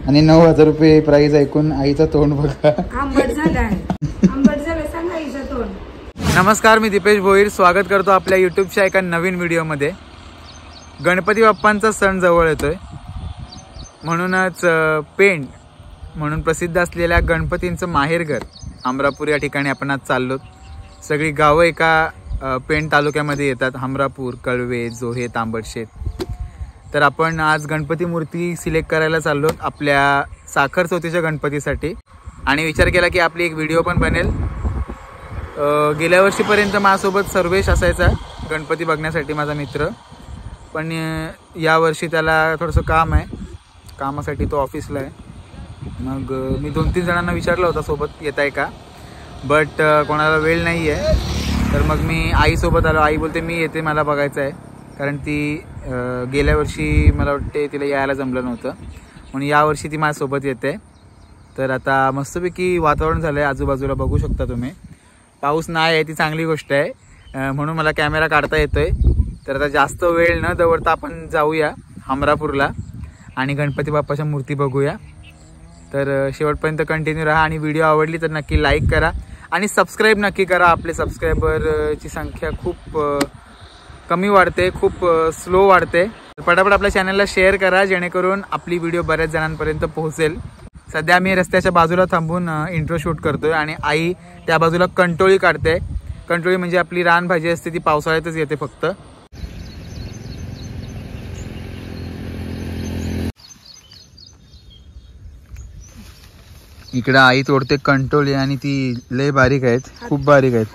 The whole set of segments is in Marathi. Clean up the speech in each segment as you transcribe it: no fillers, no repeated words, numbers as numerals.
आणि 9,000 रुपये प्राइस ऐकून आईचं तोंड बघा. आंबट झालं आहे. आंबट झालं सांग आईचं तोंड. नमस्कार, मी दीपेश भोईर. स्वागत करतो आपल्या यूट्यूबच्या एका नवीन व्हिडिओमध्ये. गणपती बाप्पांचा सण जवळ येतोय, म्हणूनच पेंड म्हणून प्रसिद्ध असलेल्या गणपतींचं माहेरघर हमरापूर या ठिकाणी आपण आज चाललो. सगळी गावं एका पेंड तालुक्यामध्ये येतात. हमरापूर, कळवे, जोहे, तांबडशेत. तर आपण आज गणपती मूर्ती सिलेक्ट करायला चाललो आपल्या साखर चौथीच्या गणपतीसाठी, आणि विचार केला की आपली एक व्हिडिओ पण बनेल. गेल्या वर्षीपर्यंत माझ्यासोबत सर्वेश असायचा गणपती बघण्यासाठी, माझा मित्र. पण यावर्षी त्याला थोडंसं काम आहे, कामासाठी तो ऑफिसला आहे. मग मी 2-3 जणांना विचारलं होतं सोबत येत आहे का, बट कोणाला वेळ नाही आहे. तर मग मी आईसोबत आलो. आई बोलते मी येते, मला बघायचं आहे. कारण ती गेल्या वर्षी मला वाटते तिला यायला जमलं नव्हतं, म्हणून यावर्षी ती माझ्यासोबत येते. तर आता मस्तपैकी वातावरण झालं आहे, आजूबाजूला बघू शकता तुम्ही. पाऊस नाही आहे, ती चांगली गोष्ट आहे, म्हणून मला कॅमेरा काढता येतोय. तर आता जास्त वेळ न दवडता आपण जाऊया हमरापूरला आणि गणपती बाप्पाच्या मूर्ती बघूया. तर शेवटपर्यंत कंटिन्यू राहा, आणि व्हिडिओ आवडली तर नक्की लाईक करा आणि सबस्क्राईब नक्की करा. आपले सबस्क्रायबरची संख्या खूप कमी वाढते, खूप स्लो वाढते. पटापट आपल्या चॅनलला शेअर करा, जेणेकरून आपली व्हिडिओ बऱ्याच जणांपर्यंत पोहोचेल. सध्या मी रस्त्याच्या बाजूला थांबून इंट्रो शूट करतोय आणि आई त्या बाजूला कंटोळी काढते. कंटोळी म्हणजे आपली रानभाजी असते, ती पावसाळ्यातच येते फक्त. इकडे आई तोडते कंटोळी, आणि ती लय बारीक आहेत, खूप बारीक आहेत.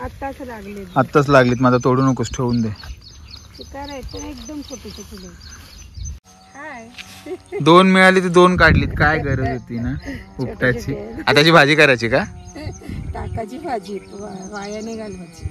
आत्ताच लागलीत. माझा तोडू नकोस, ठेवून दे. एकदम छोटे छोटे 2 मिळाली तर 2 काढलीत. काय गरज होती ना उपटाची. आताची भाजी करायची का? टाकाची भाजी वायाने घालवायची.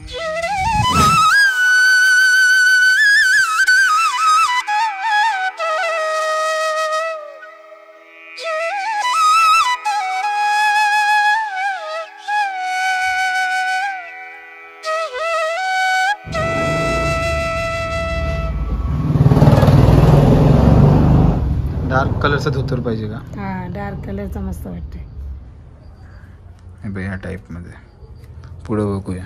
डार्क कलरचा धोतर पाहिजे का? हा, डार्क कलरचा मस्त वाटतंय. ह्या टाईप मध्ये पुढे बघूया.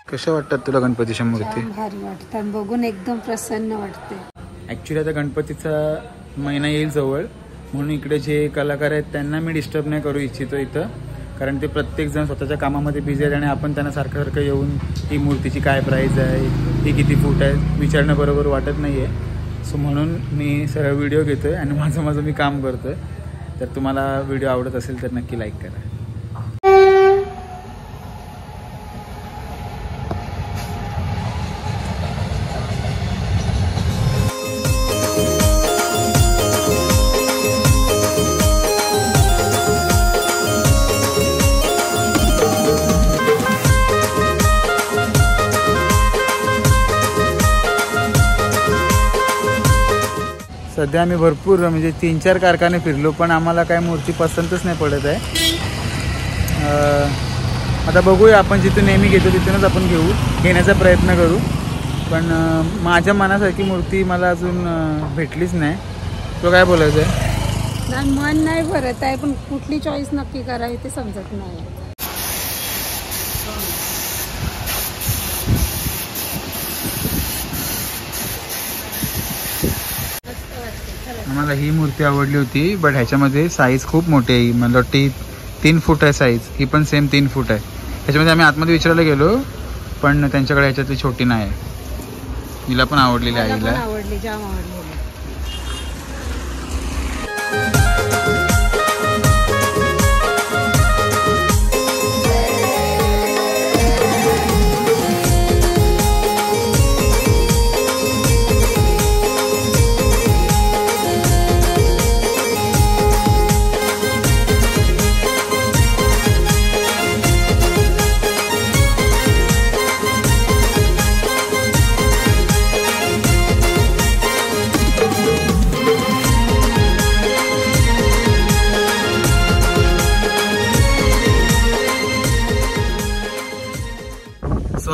कशा वाटतात तुला गणपतीच्या मूर्ती? भारी वाटतात, बघून एकदम प्रसन्न वाटते. ॲक्च्युली आता गणपतीचा महिना येईल जवळ, म्हणून इकडे जे कलाकार आहेत त्यांना मी डिस्टर्ब नाही करू इच्छितो इथं, कारण ते प्रत्येकजण स्वतःच्या कामामध्ये बिझी आहेत आणि आपण त्यांना सारखं येऊन ही मूर्तीची काय प्राईज आहे, ही किती फूट आहे विचारणं बरोबर वाटत नाही आहे. सो म्हणून मी सरळ व्हिडिओ घेतो आहे आणि माझं मी काम करतो आहे. तर तुम्हाला व्हिडिओ आवडत असेल तर नक्की लाईक करा. सध्या आम्ही भरपूर म्हणजे 3-4 कारखाने फिरलो पण आम्हाला काय मूर्ती पसंतच नाही पडत आहे. आता बघूया, आपण जिथून नेहमी घेतो तिथूनच आपण घेण्याचा प्रयत्न करू. पण माझ्या मनासारखी मूर्ती मला अजून भेटलीच नाही. तो काय बोलायचं आहे? मन नाही भरत आहे, पण कुठली चॉईस नक्की करावी ते समजत नाही. मला ही मूर्ती आवडली होती, बट ह्याच्यामध्ये साईज खूप मोठी आहे. मला वाटते 3 फूट आहे साईज, ही पण सेम 3 फूट आहे. ह्याच्यामध्ये आम्ही आतमध्ये विचारायला गेलो पण त्यांच्याकडे ह्याच्यातली छोटी नाही आहे. हिला पण आवडलेली आहे, हिला आवडली, जाम आवडली.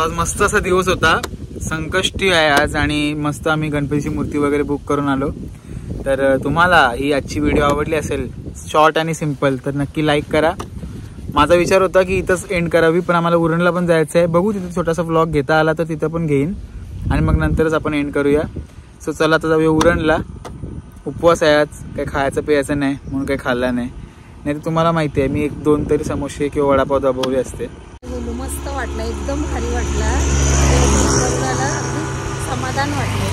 आज मस्त असा दिवस होता, संकष्टी आहे आज आणि मस्त आम्ही गणपतीची मूर्ती वगैरे बुक करून आलो. तर तुम्हाला ही आजची व्हिडिओ आवडली असेल, शॉर्ट आणि सिंपल, तर नक्की लाईक करा. माझा विचार होता की इथंच एंड करावी, पण आम्हाला उरणला पण जायचं आहे. बघू तिथे छोटासा व्लॉग घेता आला तर तिथं पण घेईन आणि मग नंतरच आपण एंड करूया. सो चला आता जाऊया उरणला. उपवास आहे आज, काही खायचं प्यायचं नाही म्हणून काही खाल्लं नाही. तर तुम्हाला माहिती आहे मी 1-2 तरी समोसे किंवा वडापाव दाबवले असते. मस्त वाटलं, एकदम भारी वाटलं, समाधान वाटलं.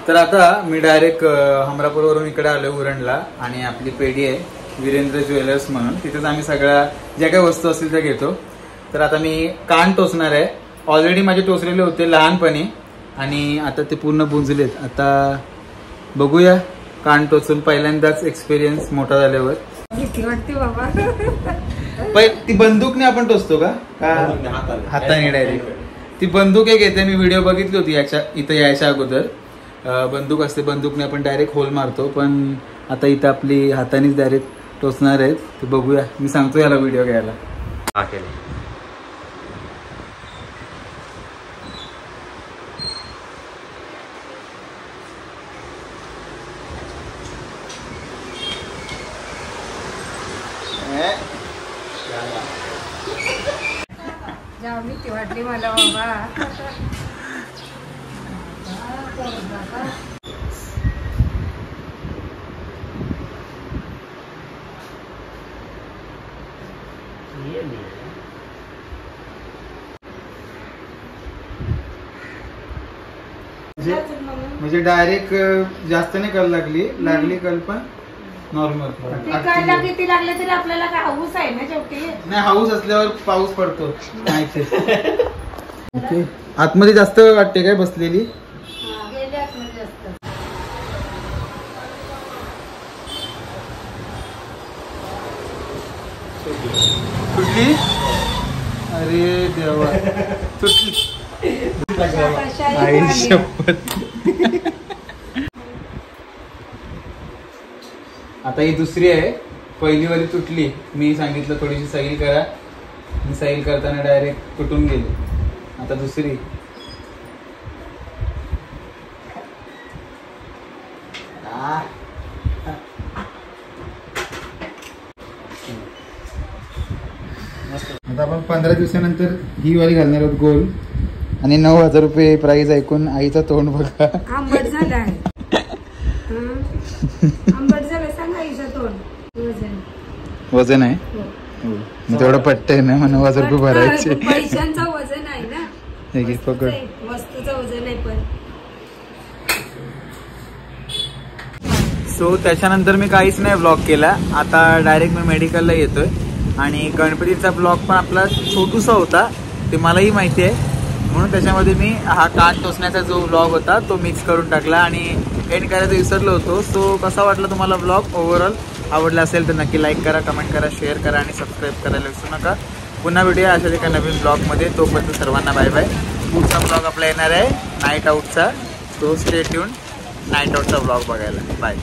तर आता मी डायरेक्ट हमरापूरवरून इकडे आलो उरणला आणि आपली पेढी आहे वीरेंद्र ज्वेलर्स म्हणून, तिथेच आम्ही सगळ्या ज्या काही वस्तू असतील त्या घेतो. तर आता मी कान टोचणार आहे. ऑलरेडी माझे टोचलेले होते लहानपणी आणि आता ते पूर्ण बुंजलेत. आता बघूया कान टोचून पहिल्यांदाच एक्सपिरियन्स मोठा झाल्यावर. भीती वाटते बाबा. ती बंदूकने आपण टोचतो का हाताने डायरेक्ट? ती बंदूक एक येते, मी व्हिडिओ बघितली होती इथं यायच्या अगोदर. बंदूक असते, बंदूकने आपण डायरेक्ट होल मारतो, पण आता इथं आपली हातानेच डायरेक्ट टोचणार आहेत. ते बघूया, मी सांगतो याला व्हिडिओ घ्यायला. जाम भीती वाटली मला बाबा. म्हणजे डायरेक्ट जास्त नाही कल लागली कल पण नॉर्मल. किती लागले तरी आपल्याला काय हाऊस आहे ना शेवटी. नाही, हाऊस असल्यावर पाऊस पडतो. ओके, आतमध्ये जास्त वाटते काय बसलेली? गेले आतमध्ये जास्त. कुठली? अरे देवा, तुटली. आई शपथ. आता ही दुसरी आहे, पहिली वाली तुटली. मी सांगितलं थोडीशी सैल करा, मी सैल करताना डायरेक्ट तुटून गेली. आता दुसरी. आता आपण 15 दिवसानंतर ही वाली घालणार आहोत गोल. आणि 9,000 रुपये प्राइस ऐकून आईचं तोंड बघा. आंबट झालं आहे. आंबट झालं सांग आईचं तोंड. वजन आहे हो. तेवढं पट्ट आहे ना, मग 9,000 रुपये भरायचे. पैशांचं वजन आहे ना, हे घे पकड. वस्तूचं वजन आहे. पण सो त्याच्यानंतर मी काहीच नाही ब्लॉग केला. आता डायरेक्ट मी मेडिकलला येतोय. आणि गणपतीचा ब्लॉग पण आपला छोटूसा होता, ते मलाही माहिती आहे, म्हणून त्याच्यामध्ये मी हा कान टोचण्याचा जो ब्लॉग होता तो मिक्स करून टाकला आणि एंड करायचं विसरलो होतो. सो कसा वाटला तुम्हाला ब्लॉग? ओव्हरऑल आवडला असेल तर नक्की लाईक करा, कमेंट करा, शेअर करा आणि सबस्क्राईब करायला विसरू नका. पुन्हा भेटूया अशाच एका नवीन ब्लॉगमध्ये. तोपर्यंत सर्वांना बाय बाय. पुढचा ब्लॉग आपला येणार आहे नाईट आऊटचा, तो स्टे ट्यून नाईट आऊटचा ब्लॉग बघायला. बाय.